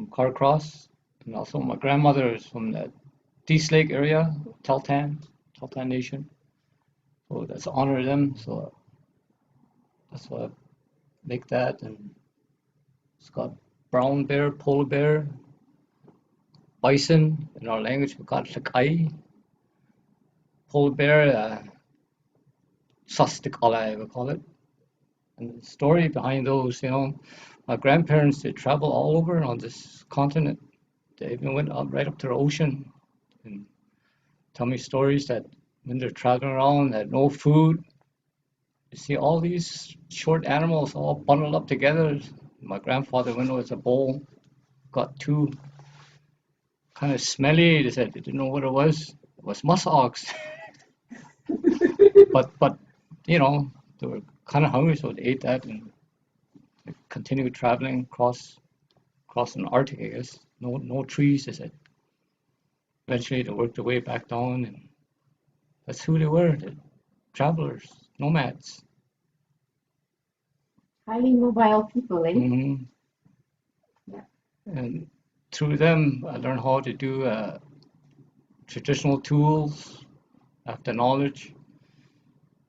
from Carcross, and also my grandmother is from the East Lake area, Ta'an Nation. So that's honor them. So that's why I make that, and it's got brown bear, polar bear, bison. In our language, we got lakai, polar bear, sustik we call it. And the story behind those, my grandparents, they travel all over on this continent. They even went up right up to the ocean and tell me stories that when they're traveling around, they had no food. You see all these short animals all bundled up together. My grandfather went with a bowl, got two kind of smelly. They said they didn't know what it was. It was muskox. but they were kind of hungry, so they ate that and they continued traveling across the Arctic, I guess. No trees, they said. Eventually they worked their way back down, and that's who they were, the travelers, nomads. Highly mobile people, eh? Mm-hmm. Yeah. And through them, I learned how to do traditional tools, after knowledge,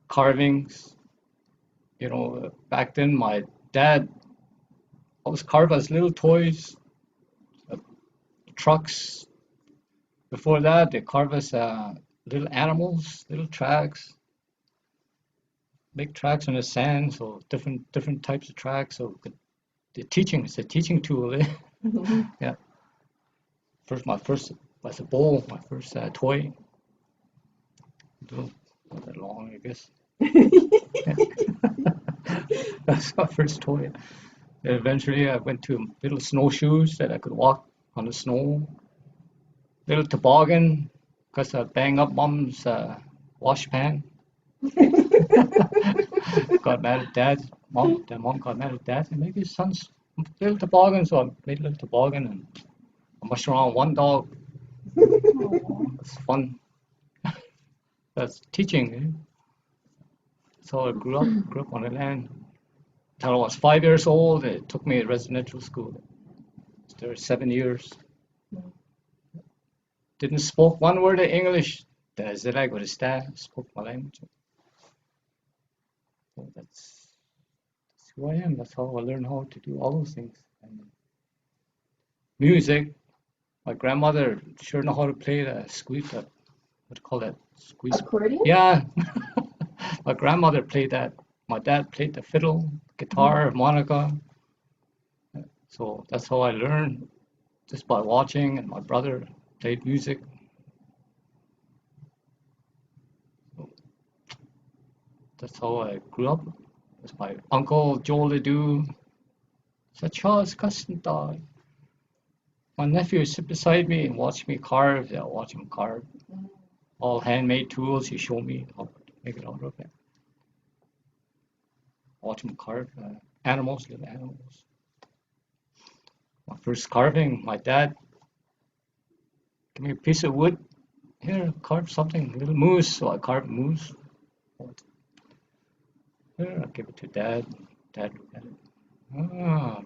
carvings. Back then, my dad always carved us little toys, trucks. Before that, they carved us little animals, little tracks, big tracks in the sand, so different types of tracks. So it's a teaching tool. Eh? Mm-hmm. Yeah. My first was a bowl, my first toy. Not that long, I guess. That's my first toy. And eventually, I went to little snowshoes that I could walk on the snow. Little toboggan, because I bang up mom's wash pan. Got mad at dad. Mom got mad at dad and make his son's little toboggan. So I made a little toboggan and I mushed around one dog. That's fun. That's teaching. Eh? So I grew up on the land. Until I was 5 years old, it took me to residential school. I was there 7 years. Didn't spoke one word of English. That's it. I got to stand. Spoke my language. So that's who I am. That's how I learned how to do all those things. And music. My grandmother sure know how to play the squeak. What do you call that? Squeeze. Accordion? Yeah. My grandmother played that. My dad played the fiddle, guitar, harmonica. So that's how I learned, just by watching. And my brother played music. So that's how I grew up. That's my uncle Joel Ledoux. Such as custom dog. My nephew would sit beside me and watch me carve. Yeah, watch him carve. All handmade tools. He showed me how to make it out of it. Watch him carve animals, little animals. My first carving, my dad gave me a piece of wood. Here, carve something, a little moose. So I carved a moose. Here, I give it to dad. Dad looked at it. Ah,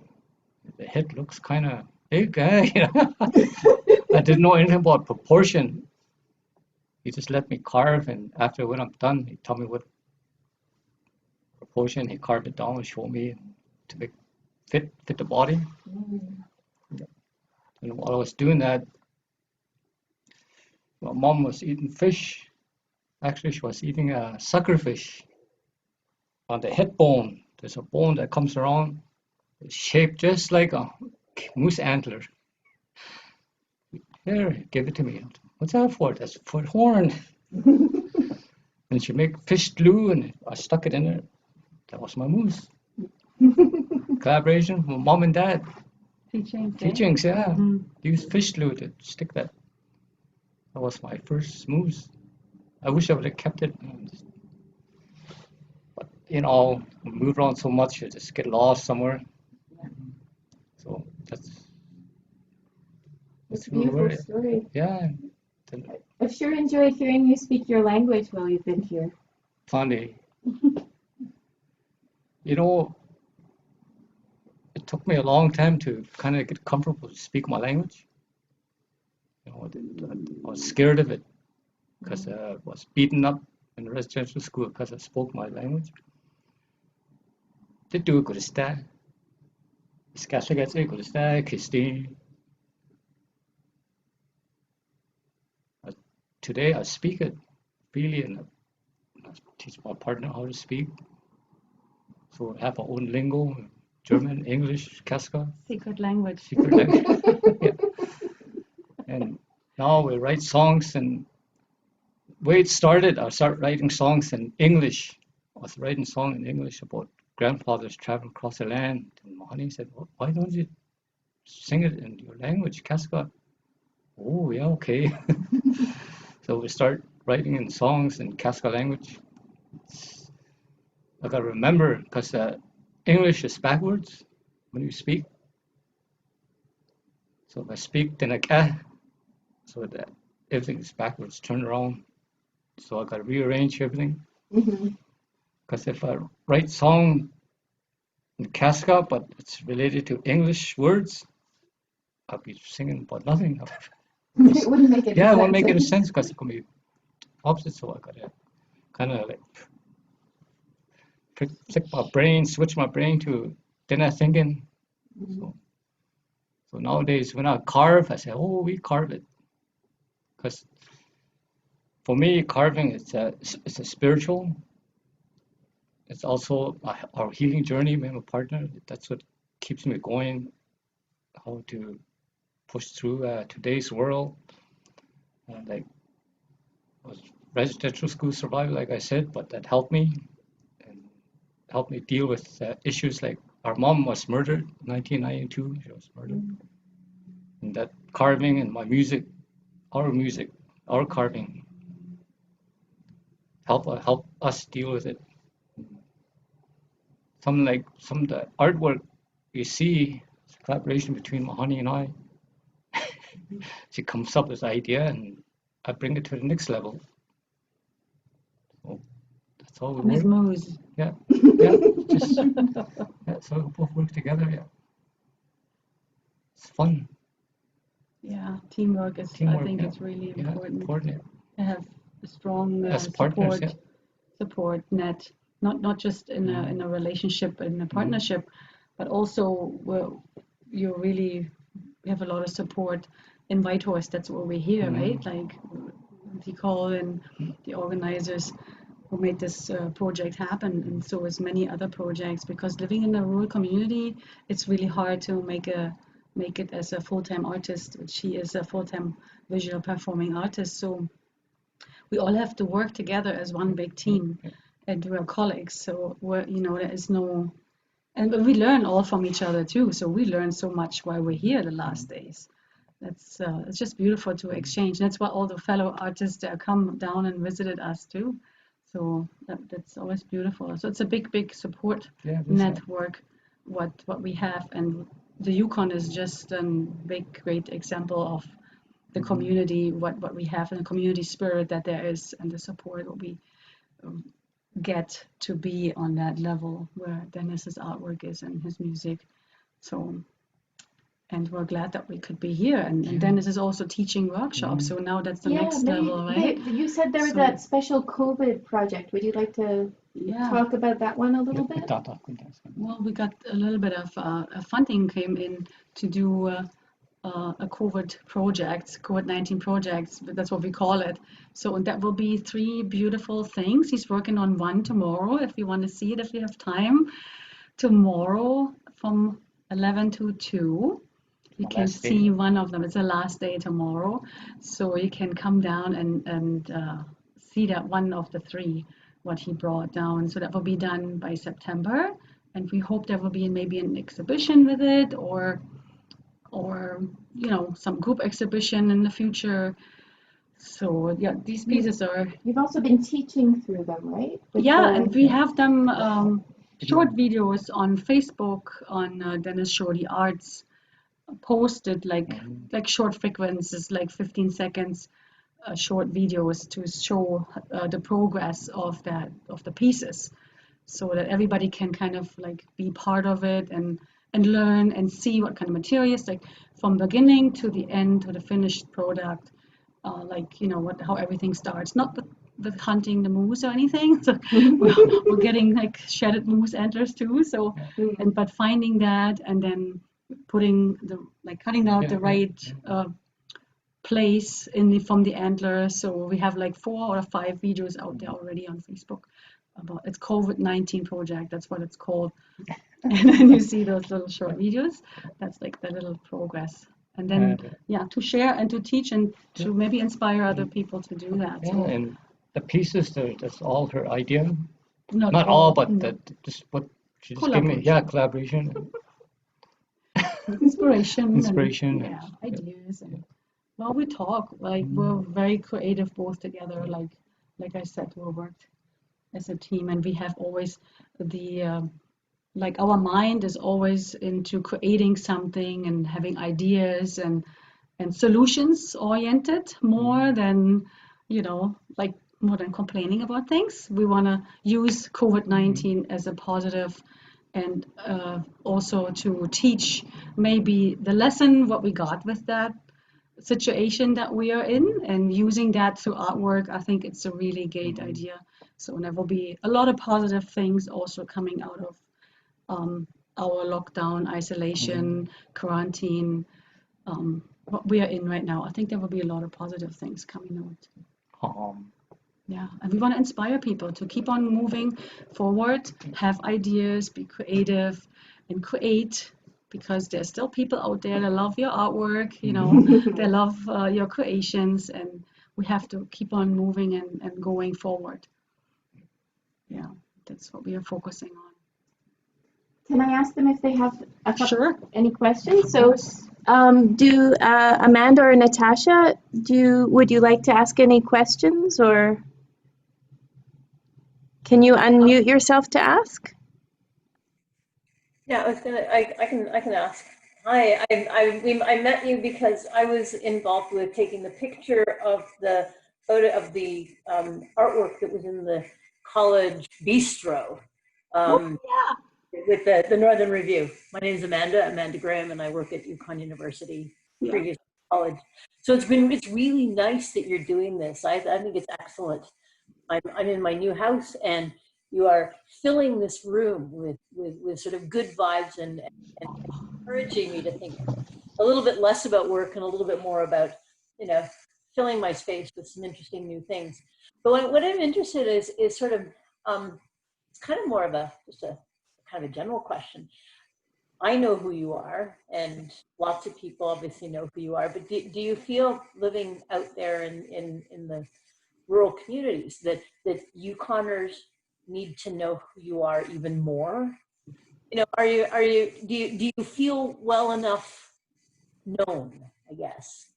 the head looks kind of big, eh? I didn't know anything about proportion. He just let me carve, and after when I'm done, he told me what proportion. He carved it down and showed me to make fit the body. And while I was doing that, my mom was eating fish. Actually, she was eating a sucker fish. On the head bone, there's a bone that comes around. It's shaped just like a moose antler. Here, give it to me. What's that for? That's for horn. And she make fish glue, and I stuck it in there. That was my moose. Collaboration with mom and dad. Teachings, yeah. Mm-hmm. Use fish glue to stick that. That was my first moose. I wish I would have kept it. But move around so much, you just get lost somewhere. So that's It's a beautiful story. Yeah. I've sure enjoyed hearing you speak your language while you've been here. Funny. it took me a long time to kind of get comfortable to speak my language. You know, I was scared of it because I was beaten up in residential school because I spoke my language. Did do a good start. Kaska gets a good start, Christine. Today I speak it freely and I teach my partner how to speak. So we have our own lingo, German, English, Kaska. Secret language. Secret language. Yeah. And now we write songs, and the way it started, I started writing songs in English. I was writing a song in English about grandfathers traveling across the land. And Mahani said, well, why don't you sing it in your language, Kaska? Oh, yeah, okay. So we start writing in songs in Kaska language. I got to remember, because English is backwards when you speak. So if I speak, then so that everything is backwards, turn around. So I got to rearrange everything. Because if I write song in Kaska, but it's related to English words, I'll be singing about nothing. It wouldn't make any sense. Yeah, it won't make any sense because it can be opposite. So I got to kind of like flick my brain, switch my brain to dinner thinking. So nowadays when I carve, I say, oh, we carve it. Because for me, carving it's a spiritual. It's also our healing journey. Me and my partner. That's what keeps me going. How to push through today's world. Like was residential school survival, like I said, but that helped me and helped me deal with issues like our mom was murdered in 1992. She was murdered, and that carving and my music, our carving, help us deal with it. Some of the artwork you see, it's a collaboration between Mahani and I. She comes up with the idea and I bring it to the next level. So that's all we Miss work. Moose. Yeah, just so we both work together. Yeah, it's fun. Yeah, teamwork is. I think it's really important. Important. To have a strong As partners, support net, not just in a relationship, in a partnership, but also where you really have a lot of support in Whitehorse. That's what we're here, right? Like Nicole and the organizers who made this project happen, and so as many other projects. Because living in a rural community, it's really hard to make it as a full-time artist. She is a full-time visual performing artist, so we all have to work together as one big team, and we're colleagues. So there is no, and we learn all from each other too. So we learn so much while we're here the last days. That's it's just beautiful to exchange. That's why all the fellow artists come down and visited us too. So that's always beautiful. So it's a big support network. What we have, and the Yukon is just a big great example of the community, what we have, and the community spirit that there is, and the support what we get to be on that level where Dennis's artwork is and his music. So, and we're glad that we could be here. And Dennis is also teaching workshops. So now that's the next level, right? You said there was that special COVID project. Would you like to talk about that one a little bit? Well, we got a little bit of funding came in to do a COVID-19 projects, but that's what we call it. So that will be 3 beautiful things. He's working on one tomorrow, if you want to see it, if you have time. Tomorrow from 11 to 2. You can see one of them. It's the last day tomorrow. So you can come down and see that one of the 3, what he brought down. So that will be done by September. And we hope there will be maybe an exhibition with it, or some group exhibition in the future. So yeah, these pieces are. You've also been teaching through them, right? And we have them short videos on Facebook on Dennis Shorty Arts, posted like short frequencies, like 15 seconds, short videos to show the progress of the pieces, so that everybody can kind of like be part of it and and learn and see what kind of materials, like from beginning to the end to the finished product, like how everything starts. Not with hunting the moose or anything. So we're getting like shedded moose antlers too. So but finding that and then putting cutting out the right place from the antler. So we have like 4 or 5 videos out there already on Facebook about it's COVID-19 project. That's what it's called. And then you see those little short videos. That's like the little progress. And then to share and to teach and to maybe inspire other people to do that. Yeah, so, and the pieces, that's all her idea. not Not all, but just what she just gave me. Yeah, collaboration. Inspiration. Inspiration. And, ideas. And, well, we talk. Like we're very creative both together. Like I said, we worked as a team, and we have always the like our mind is always into creating something and having ideas and solutions oriented more than like more than complaining about things. We want to use COVID-19 as a positive and also to teach maybe the lesson what we got with that situation that we are in, and using that through artwork. I think it's a really great idea. So there will be a lot of positive things also coming out of our lockdown, isolation, quarantine, what we are in right now. I think there will be a lot of positive things coming out. Yeah, and we want to inspire people to keep on moving forward, have ideas, be creative, and create, because there's still people out there that love your artwork, they love your creations, and we have to keep on moving and going forward. Yeah, that's what we are focusing on. Can I ask them if they have Sure. any questions? So, do Amanda or Natasha, would you like to ask any questions, or can you unmute yourself to ask? Yeah, I can ask. Hi, I met you because I was involved with taking the picture of the photo of the artwork that was in the college bistro. With the Northern Review. My name is Amanda Graham, and I work at UConn University, previous college. So it's really nice that you're doing this. I think it's excellent. I'm in my new house, and you are filling this room with sort of good vibes and encouraging me to think a little bit less about work and a little bit more about, filling my space with some interesting new things. But what I'm interested in is sort of, it's kind of more of just a kind of a general question. I know who you are, and lots of people obviously know who you are, but do you feel living out there in the rural communities that UConners need to know who you are even more? Do you feel well enough known, I guess?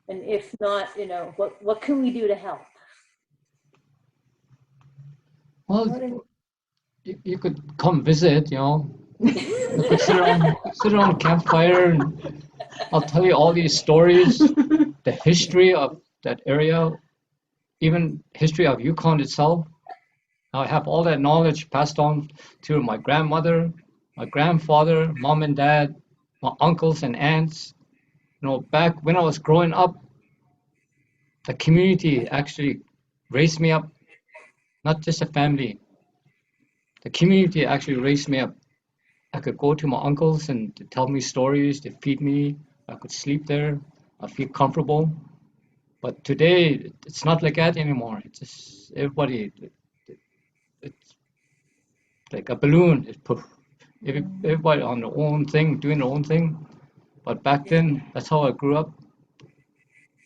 And if not, what can we do to help? Well, you could come visit, You could sit around campfire, and I'll tell you all these stories, the history of that area, even history of Yukon itself. I have all that knowledge passed on to my grandmother, my grandfather, mom and dad, my uncles and aunts. Back when I was growing up, the community actually raised me up, not just a family. The community actually raised me up. I could go to my uncles and they tell me stories, they feed me, I could sleep there, I feel comfortable. But today, it's not like that anymore. It's just everybody, it's like a balloon. It's poof. Everybody on their own thing, doing their own thing. But back then, that's how I grew up.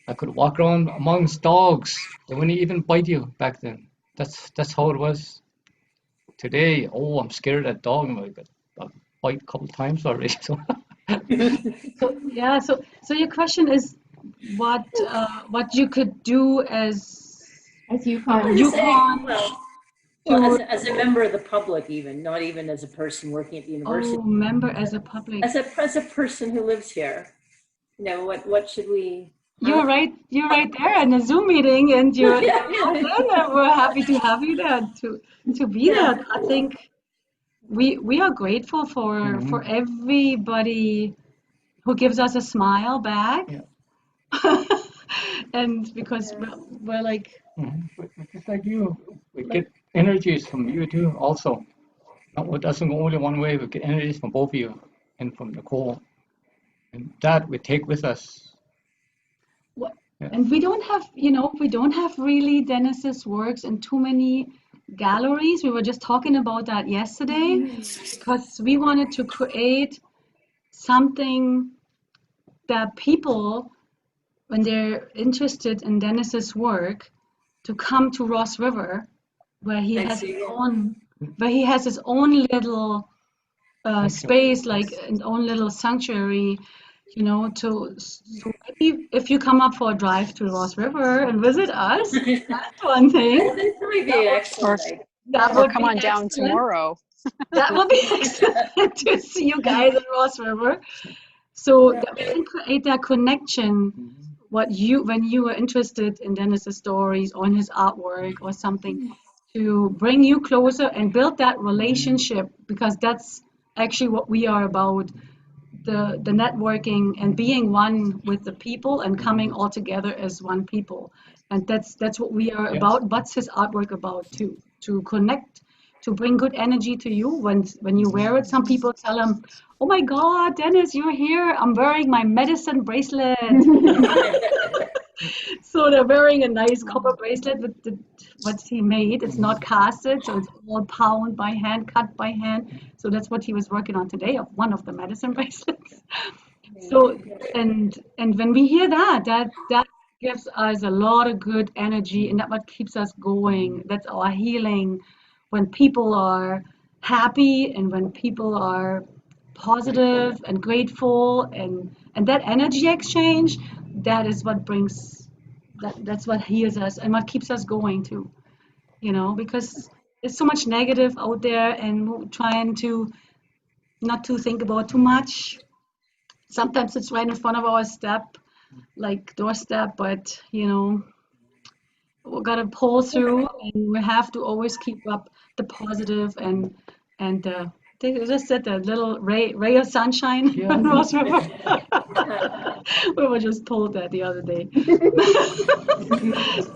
I could walk around amongst dogs. They wouldn't even bite you back then. That's how it was. Today, I'm scared of that dog. I got bite a couple times already. So. So your question is what you could do as UConn. Well, as a member of the public, even not even as a person working at the university. Oh, member as a public. As a person who lives here, what should we? You're right there in a Zoom meeting, and you're and we're happy to have you there to be there. I think we are grateful for everybody who gives us a smile back. Yeah. And because we're like, Just like you, we get energies from you too also. It doesn't go only one way, we get energies from both of you and from Nicole. And that we take with us. and we don't have, we don't have really Dennis's works in too many galleries. We were just talking about that yesterday because we wanted to create something that people, when they're interested in Dennis's work, to come to Ross River, where he has his own little space, like an own little sanctuary, so maybe if you come up for a drive to Ross River and visit us, that's one thing. That would be excellent. That Or would come be on down excellent. tomorrow. That would be excellent to see you guys at Ross River. So that we can create that connection. When you were interested in Dennis's stories or in his artwork or something, to bring you closer and build that relationship, because that's actually what we are about, the networking and being one with the people and coming all together as one people. And that's what we are about. What's his artwork about too? To connect, to bring good energy to you when you wear it. Some people tell him, "Oh my God, Dennis, you're here. I'm wearing my medicine bracelet." So they're wearing a nice copper bracelet with what he made. It's not casted, so it's all pound by hand, cut by hand. So that's what he was working on today, of one of the medicine bracelets. So and when we hear that gives us a lot of good energy, and that what keeps us going. That's our healing. When people are happy and when people are positive and grateful, and that energy exchange, that is what brings that's what heals us and what keeps us going too, because there's so much negative out there, and we're trying to not to think about too much. Sometimes it's right in front of our doorstep, but we gotta pull through, and we have to always keep up the positive and they just said the little ray of sunshine on Ross River. We were just told that the other day.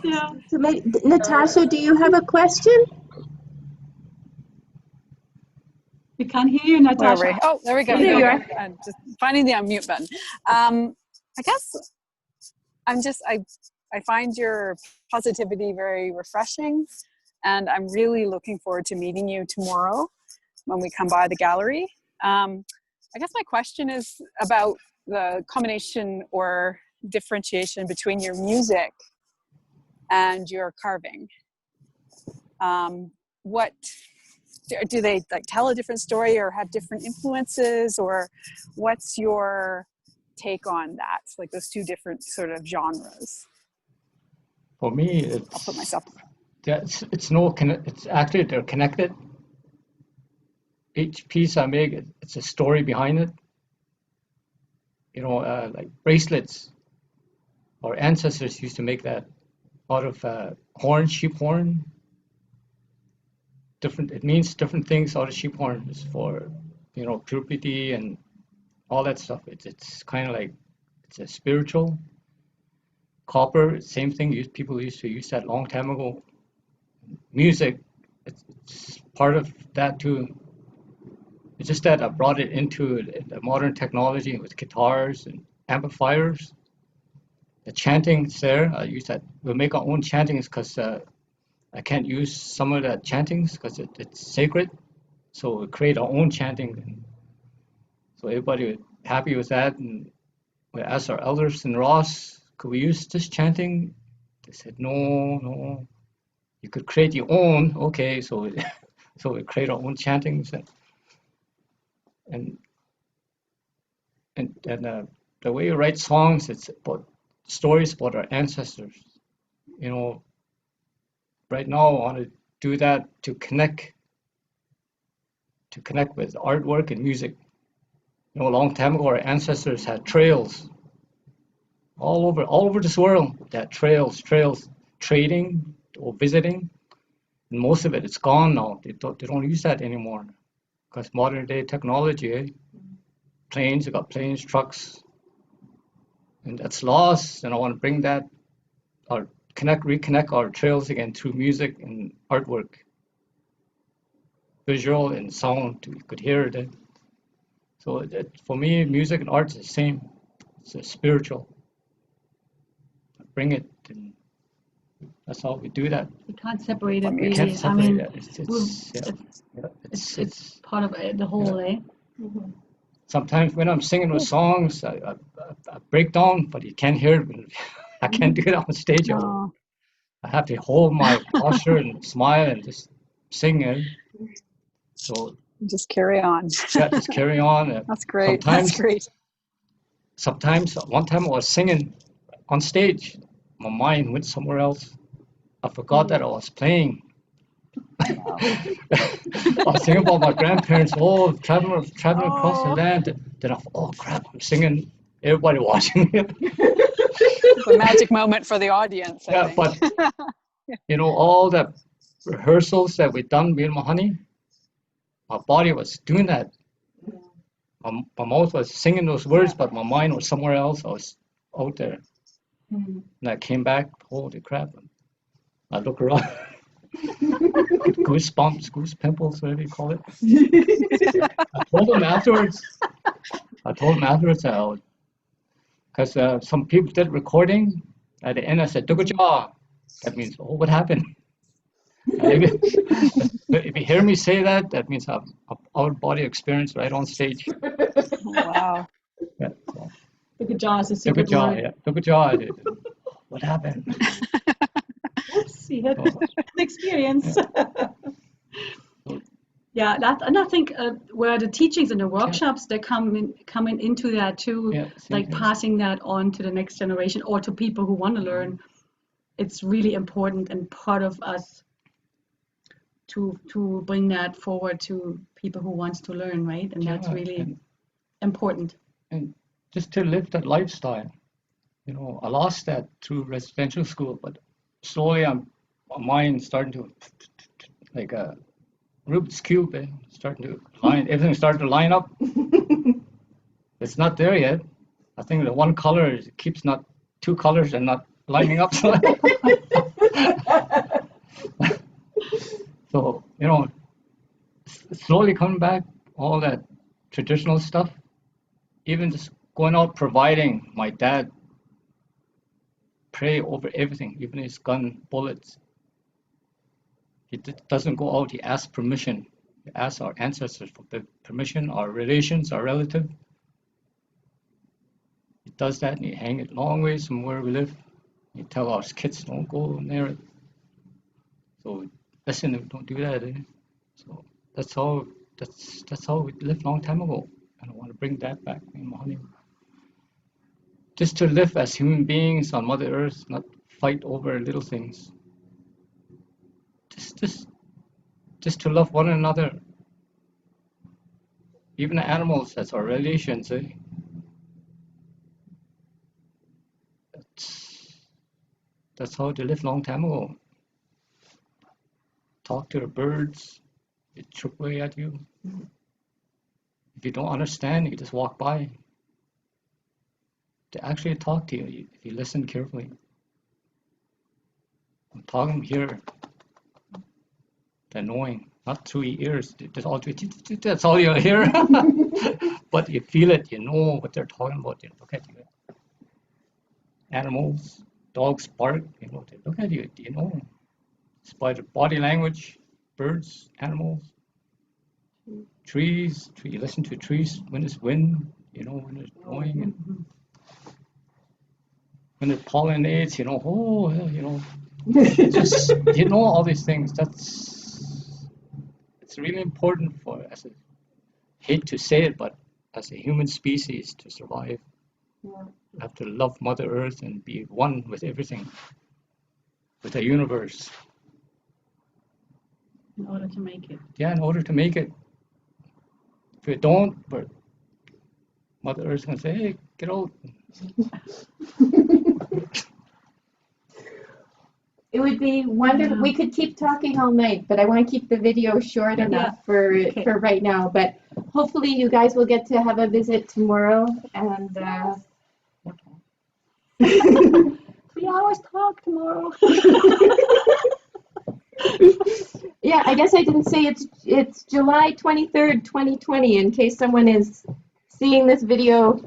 Yeah. So Natasha, do you have a question? We can't hear you, Natasha. Oh, there we go. There you are. I'm just finding the unmute button. I guess I find your positivity very refreshing, and I'm really looking forward to meeting you tomorrow when we come by the gallery. I guess my question is about the combination or differentiation between your music and your carving. What do they like tell a different story or have different influences, or what's your take on that, like those two different sort of genres? For me, I'll put myself. it's actually they're connected. Each piece I make, it's a story behind it. Like bracelets. Our ancestors used to make that out of sheep horn. It means different things out of sheep horn. It's for, purity and all that stuff. It's kind of like, it's a spiritual. Copper, same thing. People used to use that long time ago. Music, it's part of that too. It's just that I brought it into the modern technology with guitars and amplifiers. The chanting is there. I use that. We'll make our own chantings because I can't use some of the chantings because it's sacred. So we create our own chanting. So everybody was happy with that. And we asked our elders in Ross, could we use this chanting? They said, no. You could create your own. Okay, so we create our own chantings. And the way you write songs, it's about stories about our ancestors. Right now I want to do that to connect with artwork and music. A long time ago, our ancestors had trails all over this world. They had trails, trading or visiting, and most of it's gone now. They don't use that anymore because modern day technology, planes, you got planes, trucks, and that's lost. And I want to bring that, or reconnect our trails again through music and artwork, visual and sound. You could hear it. So for me, music and art is the same. It's a spiritual. Bring it, and that's how we do that. You can't separate it You really. can't separate it. It's part of the whole, eh? Sometimes when I'm singing those songs, I break down, but you can't hear it. I can't do it on stage. Oh. I have to hold my posture and smile and just sing it. So Just carry on. yeah, just carry on. That's great. That's great. Sometimes, one time I was singing on stage, my mind went somewhere else. I forgot that I was playing. I was thinking about my grandparents, traveling across the land. Then I thought, oh crap, I'm singing, everybody watching me. It's a magic moment for the audience, I think. But all the rehearsals that we done, me and my honey, my body was doing that. My mouth was singing those words, but my mind was somewhere else. I was out there. And I came back, holy crap. I look around. Goosebumps, goose pimples, whatever you call it. I told him afterwards, because some people did recording. At the end, I said, "Dugaja." That means, oh, what happened? If you hear me say that, that means I've out body experience right on stage. Wow. Yeah, so. Dugaja is a secret word. Yeah, Dugaja. What happened? Oops, he had an experience. Yeah, and I think where the teachings and the workshops, they're coming into that too, like passing that on to the next generation or to people who want to learn. It's really important and part of us to bring that forward to people who wants to learn, right? And that's really important. And just to live that lifestyle, I lost that through residential school, but slowly my mind starting to, like a Rubik's Cube, starting to everything starting to line up. It's not there yet. I think the one color keeps not two colors and not lining up. So, slowly coming back, all that traditional stuff, even just going out providing. My dad pray over everything, even his gun bullets. He doesn't go out, he asks permission. He asks our ancestors for permission, our relations, our relatives. He does that and he hang it long ways from where we live. He tell our kids, don't go near it. So listen, don't do that. So that's how we lived a long time ago. And I want to bring that back in Mahani. Just to live as human beings on Mother Earth, not fight over little things. Just to love one another. Even the animals, that's our relations, That's how they lived a long time ago. Talk to the birds, they chirp away at you. If you don't understand, you just walk by. They actually talk to you if you listen carefully. I'm talking here. They're knowing, not through your ears. That's all you'll hear. But you feel it, you know what they're talking about. They look at you. Animals, dogs bark, they look at you, It's by the body language, birds, animals, trees. You listen to trees when it's wind, when it's blowing. And when it pollinates, just, all these things. It's really important for us. I hate to say it, but as a human species to survive, we have to love Mother Earth and be one with everything, with the universe. In order to make it. Yeah, in order to make it. If we don't, but Mother Earth's going to say, hey, get out. It would be wonderful. Yeah. We could keep talking all night, but I want to keep the video short enough for right now. But hopefully you guys will get to have a visit tomorrow. And 3 hours talk tomorrow. yeah, I guess I didn't say it's July 23rd, 2020, in case someone is seeing this video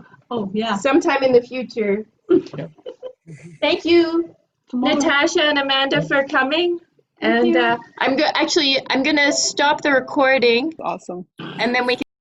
sometime in the future. Yep. Thank you, Tomorrow. Natasha and Amanda, for coming. Thank And you. I'm gonna stop the recording, Awesome. and then we can